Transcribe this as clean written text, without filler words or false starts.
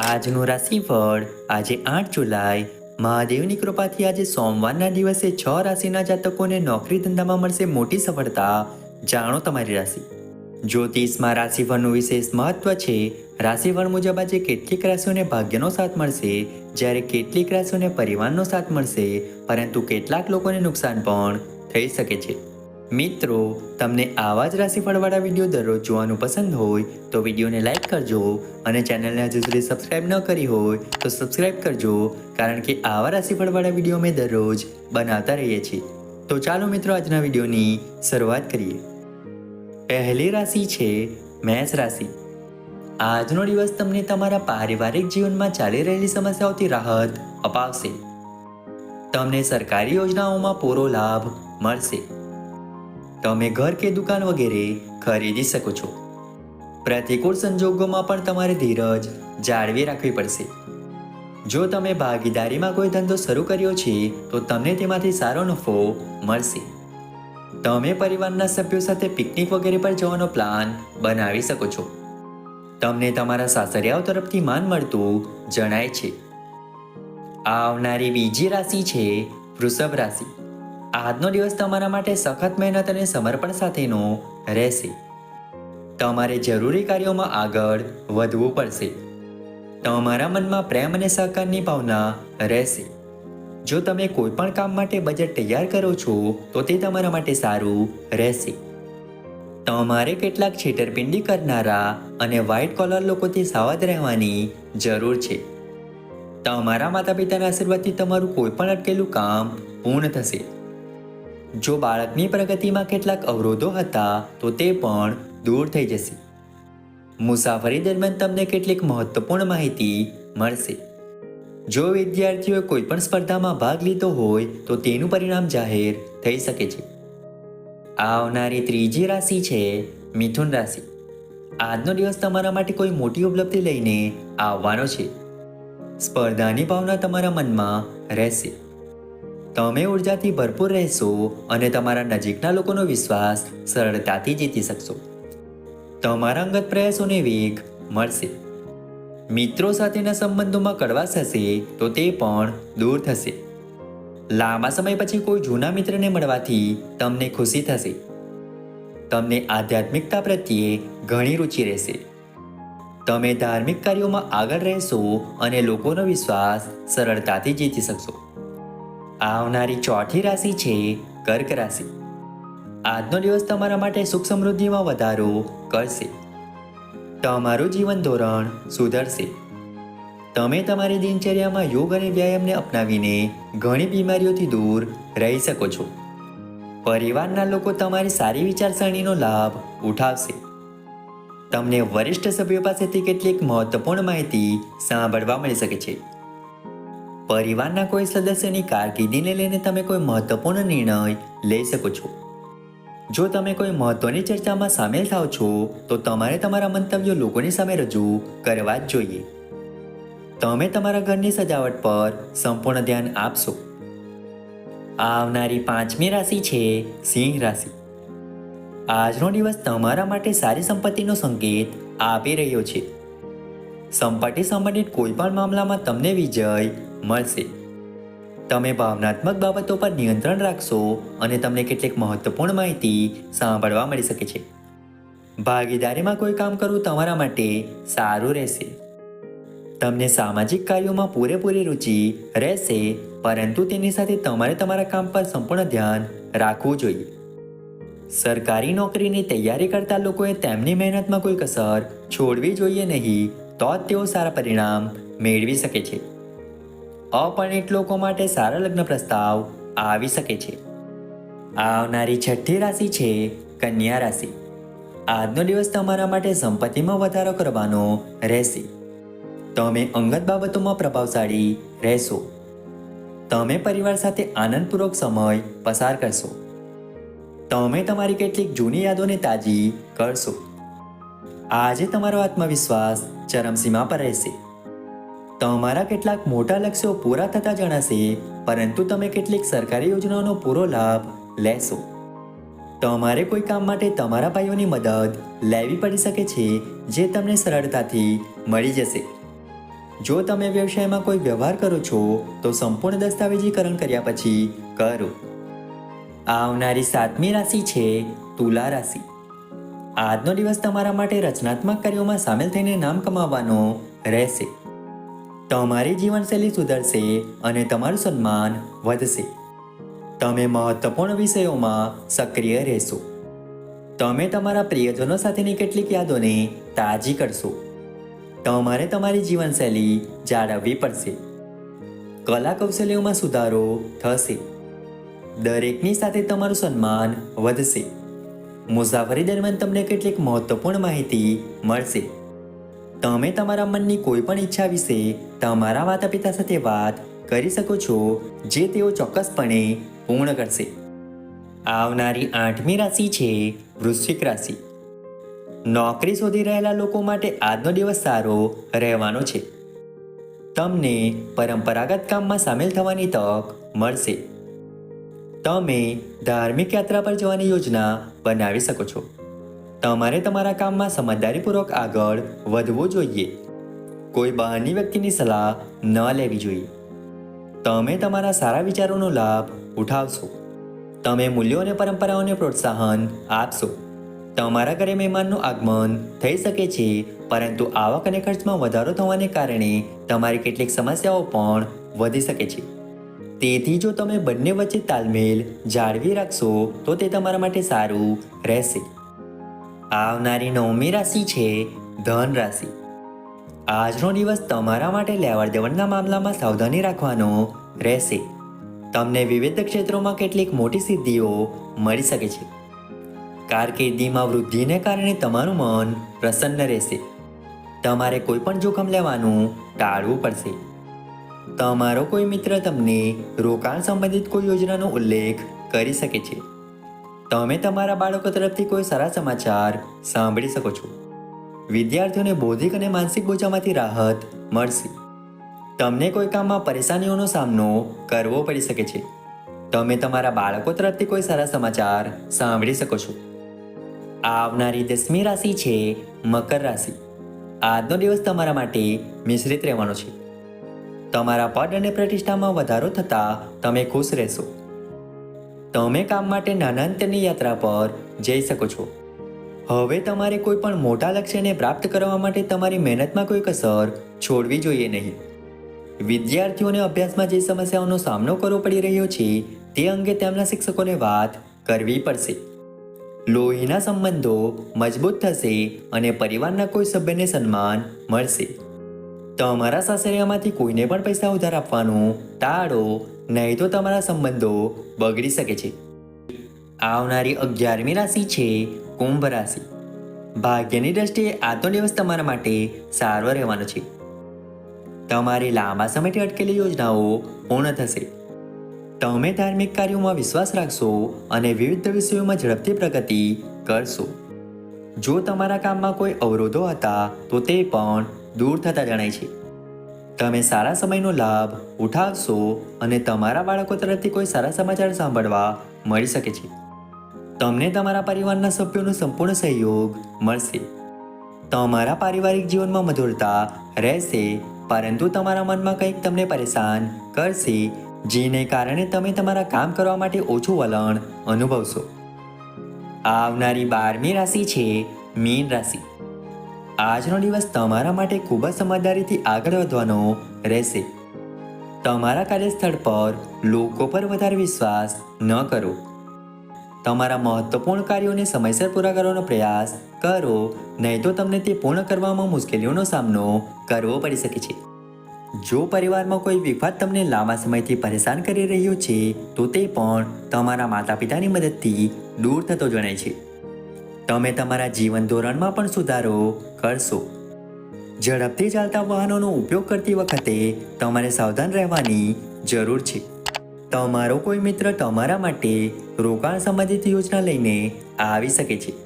આજનું રાશિફળ આજે 8 જુલાઈ મહાદેવની કૃપાથી આજે સોમવારના દિવસે 6 રાશિના જાતકોને નોકરી ધંધામાં મળશે મોટી સફળતા. જાણો તમારી રાશિ. જ્યોતિષમાં રાશિફળનું વિશેષ મહત્વ છે. રાશિફળ મુજબ આજે કેટલીક રાશિઓને ભાગ્યનો સાથ મળશે, જ્યારે કેટલીક રાશિઓને પરિવારનો સાથ મળશે, પરંતુ કેટલાક લોકોને નુકસાન પણ થઈ શકે છે. મિત્રો, તમને આવા જ રાશિફળવાળા વિડીયો દરરોજ જોવાનું પસંદ હોય તો વિડીયોને લાઈક કરજો અને ચેનલને હજુ સુધી સબસ્ક્રાઇબ ન કરી હોય તો સબસ્ક્રાઇબ કરજો, કારણ કે આવા રાશિફળવાળા વિડીયો અમે દરરોજ બનાવતા રહીએ છીએ. તો ચાલો મિત્રો, આજના વિડીયોની શરૂઆત કરીએ. પહેલી રાશિ છે મેષ રાશિ. આજનો દિવસ તમને તમારા પારિવારિક જીવનમાં ચાલી રહેલી સમસ્યાઓથી રાહત અપાવશે. તમને સરકારી યોજનાઓમાં પૂરો લાભ મળશે. તમે ઘર કે દુકાન વગેરે ખરીદી શકો છો. પ્રતિકૂળ સંજોગોમાં પણ તમારે ધીરજ જાળવી રાખવી પડશે. જો તમે ભાગીદારીમાં કોઈ ધંધો શરૂ કર્યો છે તો તમને તેમાંથી સારો નફો મળશે. તમે પરિવારના સભ્યો સાથે પિકનિક વગેરે પર જવાનો પ્લાન બનાવી શકો છો. તમને તમારા સાસરિયાઓ તરફથી માન મળતું જણાય છે. આવનારી બીજી રાશિ છે વૃષભ રાશિ. આજનો દિવસ તમારા માટે સખત મહેનત અને સમર્પણ સાથેનો રહેશે. તમારે જરૂરી કાર્યોમાં આગળ વધવું પડશે. તમારા મનમાં પ્રેમ અને સહકારની ભાવના રહેશે. જો તમે કોઈ પણ કામ માટે બજેટ તૈયાર કરો છો તો તે તમારા માટે સારું રહેશે. તમારે કેટલાક છેતરપિંડી કરનારા અને વ્હાઇટ કોલર લોકોથી સાવધ રહેવાની જરૂર છે. તમારા માતા પિતાના આશીર્વાદથી તમારું કોઈ પણ અટકેલું કામ પૂર્ણ થશે. જો બાળકની પ્રગતિમાં કેટલાક અવરોધો હતા તો તે પણ દૂર થઈ જશે. મુસાફરી દરમિયાન તમને કેટલીક મહત્વપૂર્ણ માહિતી મળશે. જો વિદ્યાર્થીઓએ કોઈ પણ સ્પર્ધામાં ભાગ લીધો હોય તો તેનું પરિણામ જાહેર થઈ શકે છે. આવનારી ત્રીજી રાશિ છે મિથુન રાશિ. આજનો દિવસ તમારા માટે કોઈ મોટી ઉપલબ્ધિ લઈને આવવાનો છે. સ્પર્ધાની ભાવના તમારા મનમાં રહેશે. તમે ઉર્જાથી ભરપૂર રહેશો અને તમારા નજીકના લોકોનો વિશ્વાસ સરળતાથી જીતી શકશો. તમારા અંગત પ્રયાસોને વેગ મળશે. મિત્રો સાથેના સંબંધોમાં કડવાશ હશે તો તે પણ દૂર થશે. લાંબા સમય પછી કોઈ જૂના મિત્રને મળવાથી તમને ખુશી થશે. તમને આધ્યાત્મિકતા પ્રત્યે ઘણી રુચિ રહેશે. તમે ધાર્મિક કાર્યોમાં આગળ રહેશો અને લોકોનો વિશ્વાસ સરળતાથી જીતી શકશો. આવનારી ચોથી રાશિ છે કર્ક રાશિ. આજનો દિવસ તમારા માટે સુખ સમૃદ્ધિમાં વધારો કરશે. તમારું જીવન ધોરણ સુધરશે. તમે તમારી દિનચર્યામાં યોગ અને વ્યાયામને અપનાવીને ઘણી બીમારીઓથી દૂર રહી શકો છો. પરિવારના લોકો તમારી સારી વિચારસરણીનો લાભ ઉઠાવશે. તમને વરિષ્ઠ સભ્યો પાસેથી કેટલીક મહત્વપૂર્ણ માહિતી સાંભળવા મળી શકે છે. પરિવારના કોઈ સદસ્યની કારકિર્દીને લઈને તમે કોઈ મહત્વપૂર્ણ નિર્ણય લઈ શકો છો. જો તમે કોઈ મહત્વની ચર્ચામાં સામેલ થાઓ છો તો તમારે તમારા મંતવ્યો લોકોની સામે રજૂ કરવા જ જોઈએ. તમે તમારા ઘરની સજાવટ પર સંપૂર્ણ ધ્યાન આપશો. આવનારી પાંચમી રાશિ છે સિંહ રાશિ. આજનો દિવસ તમારા માટે સારી સંપત્તિનો સંકેત આપી રહ્યો છે. સંપત્તિ સંબંધિત કોઈ પણ મામલામાં તમને વિજય મળશે. તમે ભાવનાત્મક બાબતો પર નિયંત્રણ રાખશો અને તમને કેટલીક મહત્વપૂર્ણ માહિતી સાંભળવા મળી શકે છે. ભાગીદારીમાં કોઈ કામ કરવું તમારા માટે સારું રહેશે. તમને સામાજિક કાર્યોમાં પૂરેપૂરી રુચિ રહેશે, પરંતુ તેની સાથે તમારે તમારા કામ પર સંપૂર્ણ ધ્યાન રાખવું જોઈએ. સરકારી નોકરીની તૈયારી કરતા લોકોએ તેમની મહેનતમાં કોઈ કસર છોડવી જોઈએ નહીં, તો જ તેઓ સારા પરિણામ મેળવી શકે છે. અપરિણિત લોકો માટે સારા લગ્ન પ્રસ્તાવ આવી શકે છે. આવનારી છઠ્ઠી રાશિ છે કન્યા રાશિ. આજનો દિવસ તમારા માટે સંપત્તિમાં વધારો કરવાનો રહેશે. તમે અંગત બાબતોમાં પ્રભાવશાળી રહેશો. તમે પરિવાર સાથે આનંદપૂર્વક સમય પસાર કરશો. તમે તમારી કેટલીક જૂની યાદોને તાજી કરશો. આજે તમારો આત્મવિશ્વાસ ચરમસીમા પર રહેશે. તમારા કેટલાક મોટા લક્ષ્યો પૂરા થતા જણાશે, પરંતુ તમે કેટલીક સરકારી યોજનાઓનો પૂરો લાભ લેશો. તમારે કોઈ કામ માટે તમારા ભાઈઓની મદદ લેવી પડી શકે છે, જે તમને સરળતાથી મળી જશે. જો તમે વ્યવસાયમાં કોઈ વ્યવહાર કરો છો તો સંપૂર્ણ દસ્તાવેજીકરણ કર્યા પછી કરો. આવનારી 7મી રાશિ છે તુલા રાશિ. આજનો દિવસ તમારા માટે રચનાત્મક કાર્યોમાં સામેલ થઈને નામ કમાવવાનો રહેશે. તમારી જીવનશૈલી સુધરશે અને તમારું સન્માન વધશે. તમે મહત્વપૂર્ણ વિષયોમાં સક્રિય રહેશો. તમે તમારા પ્રિયજનો સાથેની કેટલીક યાદોને તાજી કરશો. તમારે તમારી જીવનશૈલી જાળવવી પડશે. કલા કૌશલ્યોમાં સુધારો થશે. દરેકની સાથે તમારું સન્માન વધશે. મુસાફરી દરમિયાન તમને કેટલીક મહત્વપૂર્ણ માહિતી મળશે. તમે તમારા મનની કોઈ પણ ઈચ્છા વિશે તમારા માતા પિતા સાથે વાત કરી શકો છો, જે તેઓ ચોક્કસપણે પૂર્ણ કરશે. આવનારી 8મી રાશિ છે વૃશ્ચિક રાશિ. નોકરી શોધી રહેલા લોકો માટે આજનો દિવસ સારો રહેવાનો છે. તમને પરંપરાગત કામમાં સામેલ થવાની તક મળશે. તમે ધાર્મિક યાત્રા પર જવાની યોજના બનાવી શકો છો. તમારે તમારા કામમાં સમજદારીપૂર્વક આગળ વધવું જોઈએ. કોઈ બહારની વ્યક્તિની સલાહ ન લેવી જોઈએ. તમે તમારા સારા વિચારોનો લાભ ઉઠાવશો. તમે મૂલ્યો અને પરંપરાઓને પ્રોત્સાહન આપશો. તમારા ઘરે મહેમાનનું આગમન થઈ શકે છે, પરંતુ આવક અને ખર્ચમાં વધારો થવાને કારણે તમારી કેટલીક સમસ્યાઓ પણ વધી શકે છે. તેથી જો તમે બંને વચ્ચે તાલમેલ જાળવી રાખશો તો તે તમારા માટે સારું રહેશે. આવનારી 9મી રાશિ છે ધન રાશિ. આજનો દિવસ તમારા માટે લેવડ દેવડના મામલામાં સાવધાની રાખવાનો રહેશે. તમને વિવિધ ક્ષેત્રોમાં કેટલીક મોટી સિદ્ધિઓ મળી શકે છે. કારકિર્દીમાં વૃદ્ધિને કારણે તમારું મન પ્રસન્ન રહેશે. તમારે કોઈ પણ જોખમ લેવાનું ટાળવું પડશે. તમારો કોઈ મિત્ર તમને રોકાણ સંબંધિત કોઈ યોજનાનો ઉલ્લેખ કરી શકે છે. તમે તમારા બાળકો તરફથી કોઈ સારા સમાચાર સાંભળી શકો છો. વિદ્યાર્થીઓને બૌદ્ધિક અને માનસિક બોજામાંથી રાહત મળશે. તમને કોઈ કામમાં પરેશાનીઓનો સામનો કરવો પડી શકે છે. તમે તમારા બાળકો તરફથી કોઈ સારા સમાચાર સાંભળી શકો છો. આવનારી 10મી રાશિ છે મકર રાશિ. આજનો દિવસ તમારા માટે મિશ્રિત રહેવાનો છે. તમારા પદ અને પ્રતિષ્ઠામાં વધારો થતાં તમે ખુશ રહેશો. તમે કામ માટે નાના અંતરની યાત્રા પર જઈ શકો છો. હવે તમારે કોઈ પણ મોટા લક્ષ્યને પ્રાપ્ત કરવા માટે તમારી મહેનતમાં કોઈ કસર છોડવી જોઈએ નહીં. વિદ્યાર્થીઓને અભ્યાસમાં જે સમસ્યાઓનો સામનો કરવો પડી રહ્યો છે તે અંગે તેમના શિક્ષકોને વાત કરવી પડશે. લોહીના સંબંધો મજબૂત થશે અને પરિવારના કોઈ સભ્યને સન્માન મળશે. તમારા સાસરિયામાંથી કોઈને પણ પૈસા ઉધાર આપવાનું ટાળો, નહીં તો તમારા સંબંધો બગડી શકે છે. આવનારી 11મી રાશિ છે કુંભ રાશિ. ભાગ્યની દ્રષ્ટિએ આજનો દિવસ તમારા માટે સારો રહેવાનો છે. તમારી લાંબા સમયથી અટકેલી યોજનાઓ પૂર્ણ થશે. તમે ધાર્મિક કાર્યોમાં વિશ્વાસ રાખશો અને વિવિધ વિષયોમાં ઝડપથી પ્રગતિ કરશો. જો તમારા કામમાં કોઈ અવરોધો હતા તો તે પણ દૂર થતા જણાય છે. તમે સારા સમયનો લાભ ઉઠાવશો અને તમારા બાળકો તરફથી કોઈ સારા સમાચાર સાંભળવા મળી શકે છે. તમને તમારા પરિવારના સભ્યોનો સંપૂર્ણ સહયોગ મળશે. તમારા પારિવારિક જીવનમાં મધુરતા રહેશે, પરંતુ તમારા મનમાં કંઈક તમને પરેશાન કરશે, જેને કારણે તમે તમારા કામ કરવા માટે ઓછું વલણ અનુભવશો. આવનારી 12મી રાશિ છે મીન રાશિ. આજનો દિવસ તમારા માટે ખૂબ જ સમજદારીથી આગળ વધવાનો રહેશે. તમારા કાર્યસ્થળ પર લોકો પર વધારે વિશ્વાસ ન કરો. તમારા મહત્વપૂર્ણ કાર્યોને સમયસર પૂરા કરવાનો પ્રયાસ કરો, નહીં તો તમને તે પૂર્ણ કરવામાં મુશ્કેલીઓનો સામનો કરવો પડી શકે છે. જો પરિવારમાં કોઈ વિવાદ તમને લાંબા સમયથી પરેશાન કરી રહ્યો છે તો તે પણ તમારા માતા પિતાની મદદથી દૂર થતો જણાય છે. તમે તમારા જીવન ધોરણમાં પણ સુધારો કરશો. ઝડપથી ચાલતા વાહનોનો ઉપયોગ કરતી વખતે તમારે સાવધાન રહેવાની જરૂર છે. તમારો કોઈ મિત્ર તમારા માટે રોકાણ સંબંધિત યોજના લઈને આવી શકે છે.